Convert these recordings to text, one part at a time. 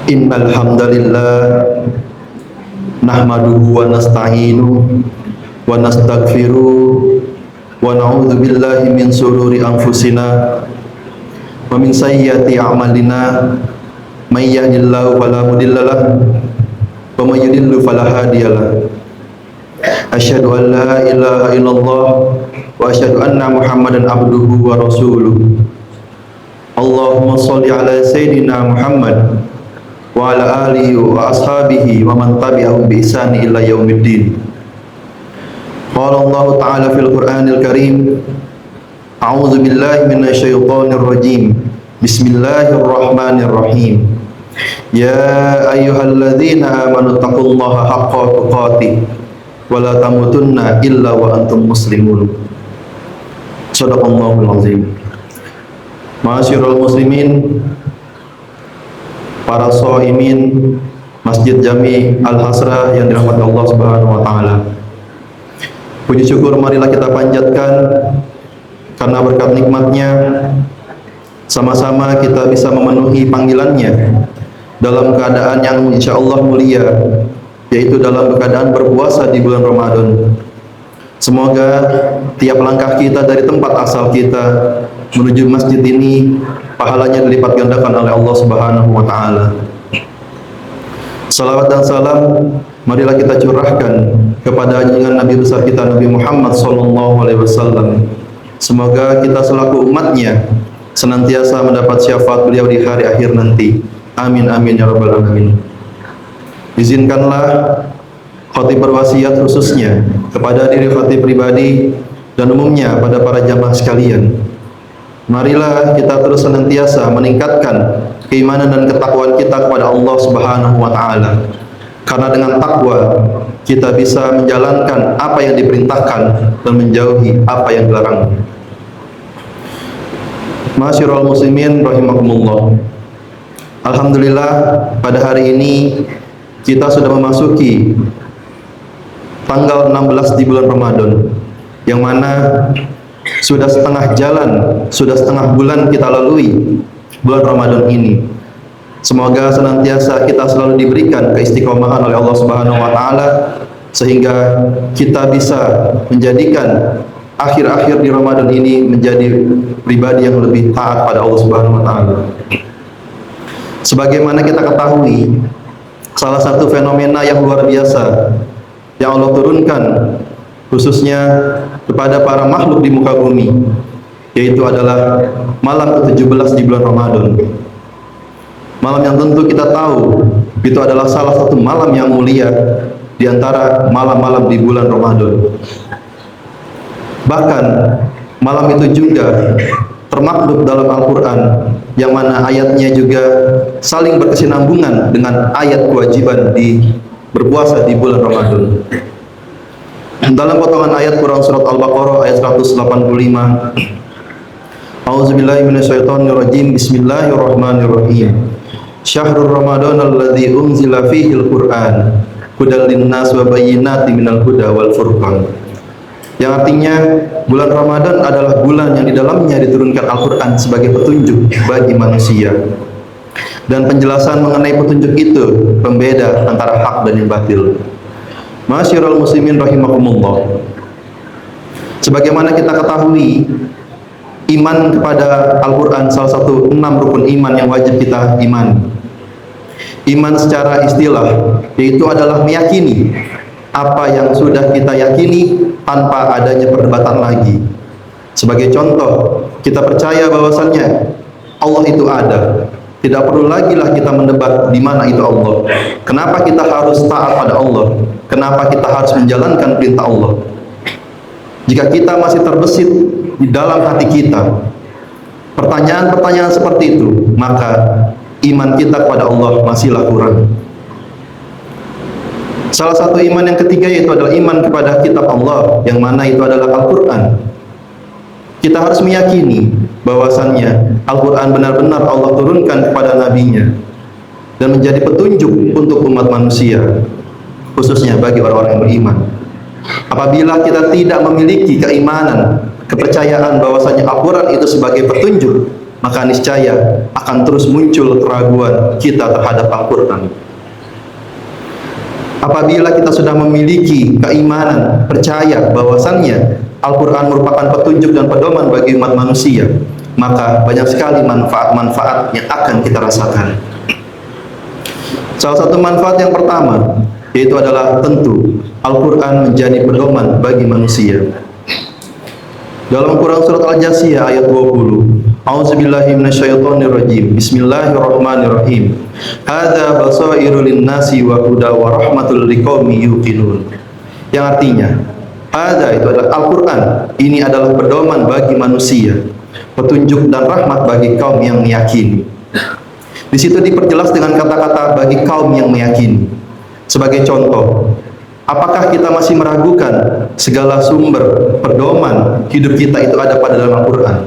Innal hamdalillah nahmaduhu wa nasta'inuhu wa nastaghfiruh wa na'udzu billahi min shururi anfusina wa min sayyiati a'malina may yahdihillahu fala mudhillalah wa may yudhlil fala hadiyalah. Asyhadu an la ilaha illallah wa asyhadu anna Muhammadan abduhu wa rasuluh. Allahumma shalli ala sayyidina Muhammad wa ala alihi wa ashabihi wa man tabi'ahum bi ihsani ila yaumiddin. Qala Allah Ta'ala fil Qur'anil Karim, a'udzu billahi minasy syaithanir rajim. Bismillahirrahmanirrahim. Ya ayyuhalladzina amanu taqullaha haqqa tuqatih wa la tamutunna illa wa antum muslimun. Shadaqallahul azim. Ma'asyiral muslimin, para shaimin Masjid Jami Al-Hasrah yang dirahmati Allah Subhanahu wa taala. Puji syukur marilah kita panjatkan karena berkat nikmatnya sama-sama kita bisa memenuhi panggilannya dalam keadaan yang insyaallah mulia, yaitu dalam keadaan berpuasa di bulan Ramadan. Semoga tiap langkah kita dari tempat asal kita menuju masjid ini pahalanya dilipat gandakan oleh Allah Subhanahu wa taala. Salawat dan salam marilah kita curahkan kepada junjungan Nabi besar kita Nabi Muhammad sallallahu alaihi wasallam. Semoga kita selaku umatnya senantiasa mendapat syafaat beliau di hari akhir nanti. Amin amin ya rabbal alamin. Izinkanlah khatib berwasiat khususnya kepada diri khatib pribadi dan umumnya pada para jamaah sekalian. Marilah kita terus senantiasa meningkatkan keimanan dan ketakwaan kita kepada Allah Subhanahu wa taala. Karena dengan takwa kita bisa menjalankan apa yang diperintahkan dan menjauhi apa yang dilarang. Ma'asyiral muslimin rahimakumullah. Alhamdulillah pada hari ini kita sudah memasuki tanggal 16 di bulan Ramadan, yang mana sudah setengah jalan, sudah setengah bulan kita lalui bulan Ramadan ini. Semoga senantiasa kita selalu diberikan keistiqomahan oleh Allah Subhanahu wa taala sehingga kita bisa menjadikan akhir-akhir di Ramadan ini menjadi pribadi yang lebih taat pada Allah Subhanahu wa taala. Sebagaimana kita ketahui, salah satu fenomena yang luar biasa yang Allah turunkan khususnya kepada para makhluk di muka bumi, yaitu adalah malam ke-17 di bulan Ramadan. Malam yang tentu kita tahu itu adalah salah satu malam yang mulia di antara malam-malam di bulan Ramadan. Bahkan malam itu juga termaktub dalam Al-Quran, yang mana ayatnya juga saling berkesinambungan dengan ayat kewajiban di berpuasa di bulan Ramadan. Dalam potongan ayat Quran surat Al-Baqarah ayat 185, A'udzubillahi minasyaitonirrajim. Bismillahirrahmanirrahim. Syahrul Ramadan alladzi unzila fihil Qur'an hudal linnas wa bayyinatin minal huda wal furqan. Yang artinya bulan Ramadan adalah bulan yang di dalamnya diturunkan Al-Quran sebagai petunjuk bagi manusia, dan penjelasan mengenai petunjuk itu pembeda antara hak dan yang batil. Ma'asyiral muslimin rahimakumullah. Sebagaimana kita ketahui, iman kepada Al-Quran salah satu 6 rukun iman yang wajib kita imani. Iman secara istilah yaitu adalah meyakini apa yang sudah kita yakini tanpa adanya perdebatan lagi. Sebagai contoh, kita percaya bahwasannya Allah itu ada. Tidak perlu lagi lah kita mendebat di mana itu Allah. Kenapa kita harus taat pada Allah? Kenapa kita harus menjalankan perintah Allah? Jika kita masih terbesit di dalam hati kita pertanyaan-pertanyaan seperti itu, maka iman kita kepada Allah masihlah kurang. Salah satu iman yang ketiga yaitu adalah iman kepada kitab Allah, yang mana itu adalah Al-Quran. Kita harus meyakini bahwasannya Al-Quran benar-benar Allah turunkan kepada nabinya dan menjadi petunjuk untuk umat manusia, khususnya bagi orang-orang yang beriman. Apabila kita tidak memiliki keimanan, kepercayaan bahwasanya Al-Quran itu sebagai petunjuk, maka niscaya akan terus muncul keraguan kita terhadap Al-Quran. Apabila kita sudah memiliki keimanan, percaya bahwasannya Al-Quran merupakan petunjuk dan pedoman bagi umat manusia, maka banyak sekali manfaat-manfaat yang akan kita rasakan. Salah satu manfaat yang pertama yaitu adalah tentu Al-Quran menjadi pedoman bagi manusia. Dalam Quran surat Al-Jasiyah ayat 20, A'udzubillahi minasyaitonirrajim. Bismillahirrahmanirrahim. Hadza basairu lin-nasi wa huda wa rahmatul liqaumin yuqinun. Yang artinya, hadza itu adalah Al-Quran. Ini adalah pedoman bagi manusia, petunjuk dan rahmat bagi kaum yang meyakini. Di situ diperjelas dengan kata-kata bagi kaum yang meyakini. Sebagai contoh, apakah kita masih meragukan segala sumber pedoman hidup kita itu ada pada dalam Al-Quran?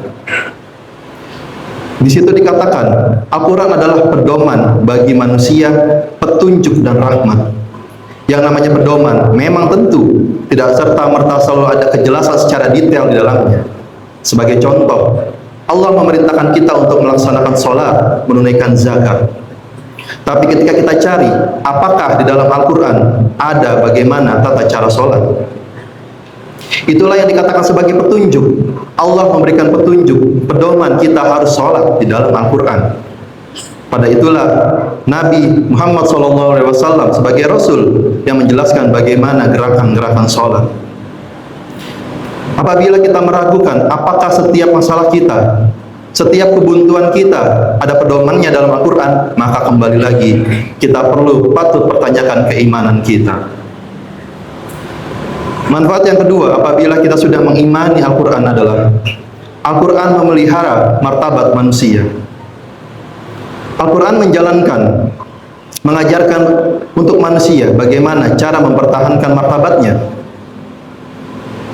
Di situ dikatakan Al-Quran adalah pedoman bagi manusia, petunjuk dan rahmat. Yang namanya pedoman memang tentu tidak serta-merta selalu ada kejelasan secara detail di dalamnya. Sebagai contoh, Allah memerintahkan kita untuk melaksanakan sholat, menunaikan zakat. Tapi ketika kita cari, apakah di dalam Al-Quran ada bagaimana tata cara sholat? Itulah yang dikatakan sebagai petunjuk. Allah memberikan petunjuk, pedoman kita harus sholat di dalam Al-Quran. Pada itulah Nabi Muhammad SAW sebagai Rasul yang menjelaskan bagaimana gerakan-gerakan sholat. Apabila kita meragukan apakah setiap masalah kita, setiap kebuntuan kita ada pedomannya dalam Al-Quran, maka kembali lagi kita patut pertanyakan keimanan kita. Manfaat yang kedua apabila kita sudah mengimani Al-Quran adalah Al-Quran memelihara martabat manusia. Al-Quran mengajarkan untuk manusia bagaimana cara mempertahankan martabatnya.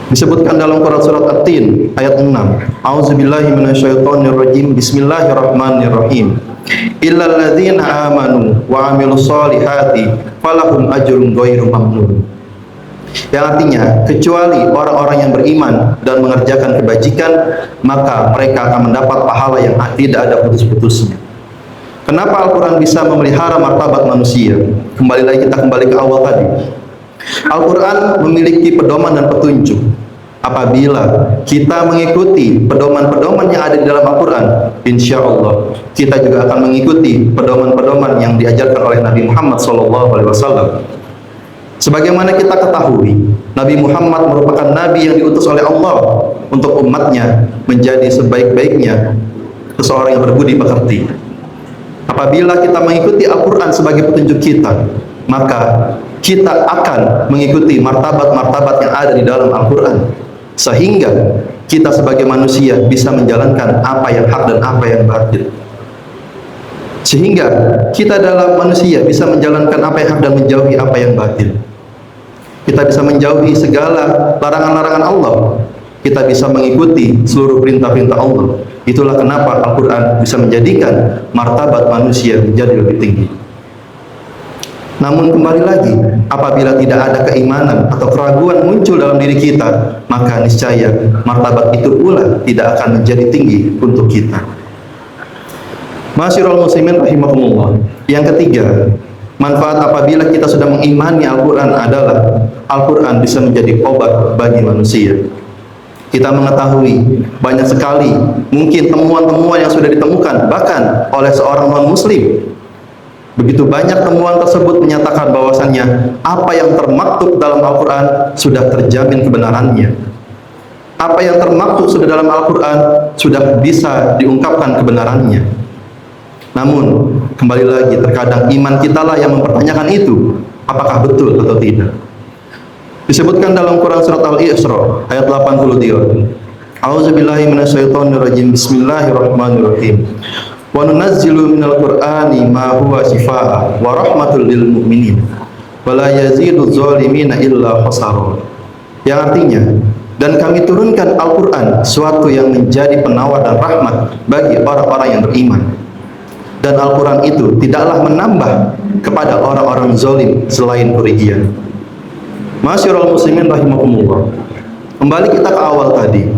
Disebutkan dalam Quran surat At-Tin ayat 6. A'udzubillahi minasyaitonirrajim. Bismillahirrahmanirrahim. Illal ladzina amanu wa 'amilus solihati falahum ajrun ghairu mamnun. Yang artinya, kecuali orang-orang yang beriman dan mengerjakan kebajikan, maka mereka akan mendapat pahala yang tidak ada putus-putusnya. Kenapa Al-Quran bisa memelihara martabat manusia? Kembali lagi kita kembali ke awal tadi. Al-Quran memiliki pedoman dan petunjuk. Apabila kita mengikuti pedoman-pedoman yang ada di dalam Al-Quran, insya Allah kita juga akan mengikuti pedoman-pedoman yang diajarkan oleh Nabi Muhammad SAW. Sebagaimana kita ketahui, Nabi Muhammad merupakan Nabi yang diutus oleh Allah untuk umatnya menjadi sebaik-baiknya seseorang yang berbudi pekerti. Apabila kita mengikuti Al-Quran sebagai petunjuk kita, maka kita akan mengikuti martabat-martabat yang ada di dalam Al-Quran, sehingga kita sebagai manusia bisa menjalankan apa yang hak dan apa yang batil. Sehingga kita dalam manusia bisa menjalankan apa yang hak dan menjauhi apa yang batil. Kita bisa menjauhi segala larangan-larangan Allah. Kita bisa mengikuti seluruh perintah-perintah Allah. Itulah kenapa Al-Quran bisa menjadikan martabat manusia menjadi lebih tinggi. Namun kembali lagi, apabila tidak ada keimanan atau keraguan muncul dalam diri kita, maka niscaya martabat itu pula tidak akan menjadi tinggi untuk kita. Ma'asyiral muslimin rahimakumullah. Yang ketiga, manfaat apabila kita sudah mengimani Al-Quran adalah Al-Quran bisa menjadi obat bagi manusia. Kita mengetahui banyak sekali mungkin temuan-temuan yang sudah ditemukan bahkan oleh seorang non-muslim. Begitu banyak temuan tersebut menyatakan bahwasannya apa yang termaktub dalam Al-Quran sudah terjamin kebenarannya. Apa yang termaktub sudah dalam Al-Quran sudah bisa diungkapkan kebenarannya. Namun kembali lagi terkadang iman kita lah yang mempertanyakan itu, apakah betul atau tidak. Disebutkan dalam Quran surat Al-Isra ayat 83. A'udzubillahi minasyaitonirrajim. Bismillahirrahmanirrahim. Wa nunazzilu minal Qur'ani ma huwa shifaa wa rahmatul lil mu'minin wa la yaziduz zalimina illa khasara. Yang artinya, dan kami turunkan Al-Quran suatu yang menjadi penawar dan rahmat bagi orang-orang yang beriman. Dan Al-Quran itu tidaklah menambah kepada orang-orang zalim selain kerugian. Ma'asyiral muslimin rahimakumullah. Kembali kita ke awal tadi.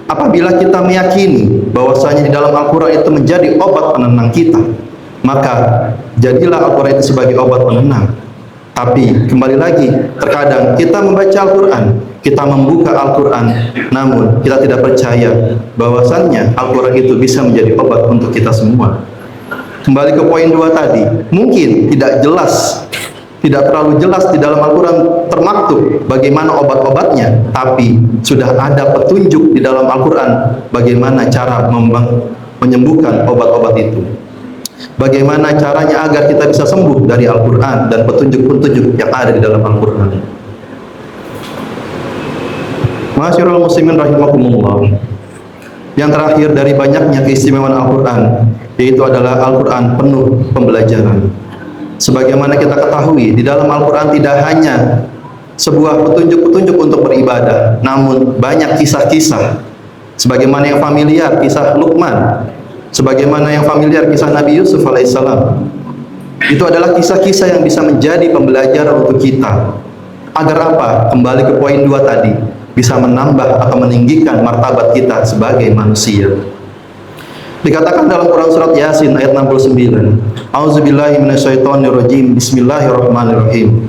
apabila kita meyakini bahwasanya di dalam Al-Quran itu menjadi obat penenang kita, maka jadilah Al-Quran itu sebagai obat penenang. Tapi kembali lagi, terkadang kita membaca Al-Quran, kita membuka Al-Quran, namun kita tidak percaya bahwasannya Al-Quran itu bisa menjadi obat untuk kita semua. Kembali ke poin 2 tadi, mungkin tidak jelas, tidak terlalu jelas di dalam Al-Quran termaktub bagaimana obat-obatnya, tapi sudah ada petunjuk di dalam Al-Quran bagaimana cara menyembuhkan obat-obat itu. Bagaimana caranya agar kita bisa sembuh dari Al-Quran dan petunjuk-petunjuk yang ada di dalam Al-Quran. Ma'asyiral muslimin rahimakumullah. Yang terakhir dari banyaknya keistimewaan Al-Quran, yaitu adalah Al-Quran penuh pembelajaran. Sebagaimana kita ketahui, di dalam Al-Quran tidak hanya sebuah petunjuk-petunjuk untuk beribadah, namun banyak kisah-kisah. Sebagaimana yang familiar kisah Luqman, sebagaimana yang familiar kisah Nabi Yusuf alaihissalam. Itu adalah kisah-kisah yang bisa menjadi pembelajaran untuk kita. Agar apa? Kembali ke poin 2 tadi, bisa menambah atau meninggikan martabat kita sebagai manusia. Dikatakan dalam Quran surat Yasin ayat 69, A'udzubillahi minasyaitonirrajim, Bismillahirrahmanirrahim.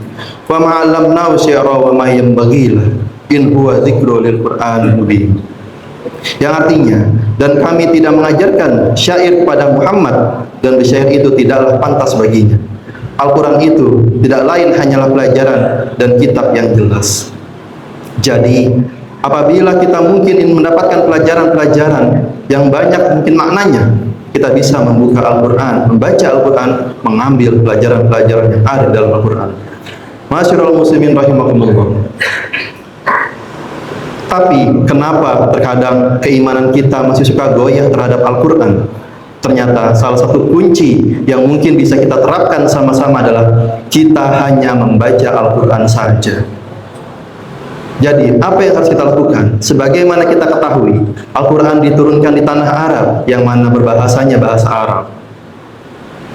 Wa ma 'allamnahu syi'ra wa ma yanbaghi lahu in huwa dzikrul lil Qur'anil mubin. Yang artinya, dan kami tidak mengajarkan syair kepada Muhammad, dan syair itu tidaklah pantas baginya. Al-Quran itu tidak lain hanyalah pelajaran dan kitab yang jelas. Jadi, apabila kita mungkin ingin mendapatkan pelajaran-pelajaran yang banyak mungkin maknanya, kita bisa membuka Al-Quran, membaca Al-Quran, mengambil pelajaran-pelajaran yang ada dalam Al-Quran. Ma'asyiral muslimin rahimakumullah. Tapi kenapa terkadang keimanan kita masih suka goyah terhadap Al-Quran? Ternyata salah satu kunci yang mungkin bisa kita terapkan sama-sama adalah kita hanya membaca Al-Quran saja. Jadi apa yang harus kita lakukan? Sebagaimana kita ketahui, Al-Quran diturunkan di tanah Arab, yang mana berbahasanya bahasa Arab.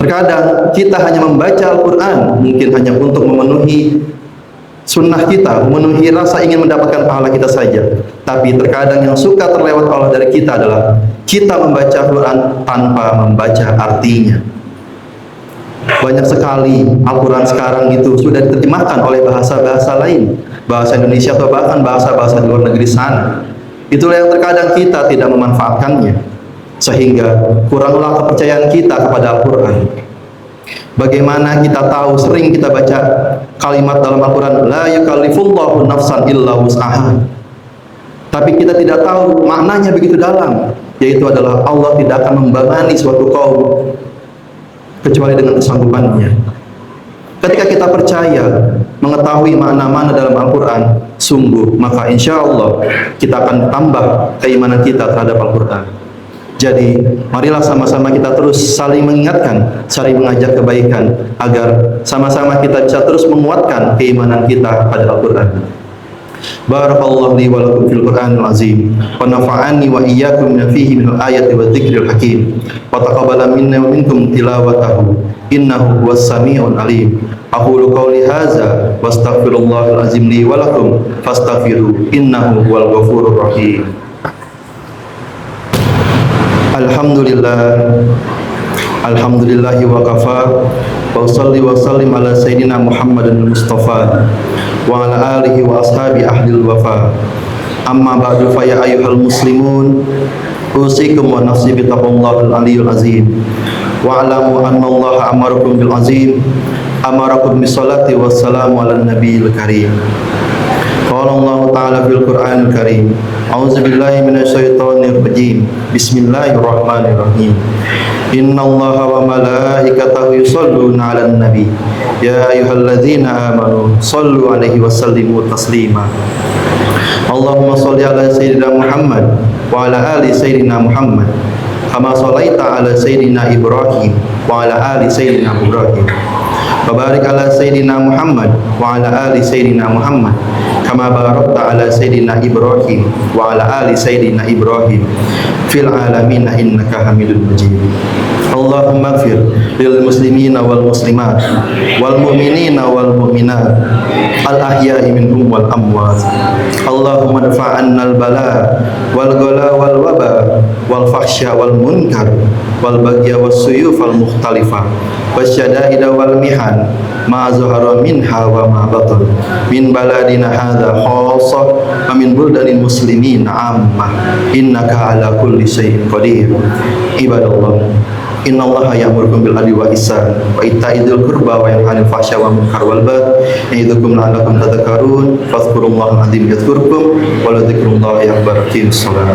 Terkadang kita hanya membaca Al-Quran mungkin hanya untuk memenuhi sunnah kita, memenuhi rasa ingin mendapatkan pahala kita saja. Tapi terkadang yang suka terlewat Allah dari kita adalah kita membaca Al-Quran tanpa membaca artinya. Banyak sekali Al-Quran sekarang itu sudah diterjemahkan oleh bahasa-bahasa lain, bahasa Indonesia atau bahkan bahasa-bahasa di luar negeri sana. Itulah yang terkadang kita tidak memanfaatkannya, sehingga kuranglah kepercayaan kita kepada Al-Quran. Bagaimana kita tahu, sering kita baca kalimat dalam Al-Quran, la yukallifullahu nafsan illa wus'aha, tapi kita tidak tahu maknanya begitu dalam, yaitu adalah Allah tidak akan membebani suatu kaum kecuali dengan kesanggupannya. Ketika kita percaya, mengetahui makna-makna dalam Al-Quran, sungguh, maka insya Allah kita akan tambah keimanan kita terhadap Al-Quran. Jadi, marilah sama-sama kita terus saling mengingatkan, saling mengajak kebaikan, agar sama-sama kita bisa terus menguatkan keimanan kita pada Al-Quran. Barakallahu li wa lakum fil Qur'anil azim, wa nafa'ani wa iyyakum bima fihi minal ayati wa dzikril hakim, wa taqabbala minna wa minkum tilawatahu, innahu huwas samiul alim. Aqulu qawli hadza wa astaghfirullahal azim li wa lakum fastaghfiru innahu huwal ghafurur rahim. Alhamdulillah, alhamdulillahi wa kafa, wa salli wa sallim ala sayyidina Muhammadin Mustafa wa ala alihi wa ashabi ahlil wafa. Amma ba'du, fa ya ayyuhal muslimun, usikum wa nafsi bi taqwallahil aliyyil azim, wa alamu anna Allah amarakum bil azim, amarakum bis salati wassalamu ala nabiyil karim. Qala Allah Ta'ala fil Qur'anil Karim, a'udzu billahi minasyaitonir rajim, bismillahirrahmanirrahim. Innallaha wa malaikatahu yusholluna 'alan nabi, ya ayyuhalladzina amanu shallu 'alaihi wa sallimu taslima. Allahumma shalli 'ala sayyidina Muhammad wa 'ala ali sayyidina Muhammad, kama shallaita 'ala sayyidina Ibrahim wa 'ala ali sayyidina Ibrahim. Wa barik 'ala sayyidina Muhammad wa 'ala ali sayyidina Muhammad, kama barakta 'ala sayyidina Ibrahim wa 'ala ali sayyidina Ibrahim fil alamin innaka Hamidum Majid. Allah Allahumma ighfir lil muslimina wal muslimat wal mu'minina wal mu'minat al ahya'i minhum wal amwat. Allahumma dfa' 'anna al bala wal ghala wal waba wal fahsya wal munkar wal bagya was suyuf al mukhtalifah wasyada'ida wal mihan ma zahara minha wa ma batan min baladina hadza khassah wa min buldanil muslimin 'ammah innaka ala kulli syai'in qadir. Ibadallah, innallaha ya'murukum bil adli wa ihsan wa ita'i dzil qurba wa yanha 'anil fahsya wal munkar wal baghi ya'idukum la'allakum tadhakkarun fadhkurullaha 'azim yadhkurkum wa la dzikrullahi akbar. Aqim shalah.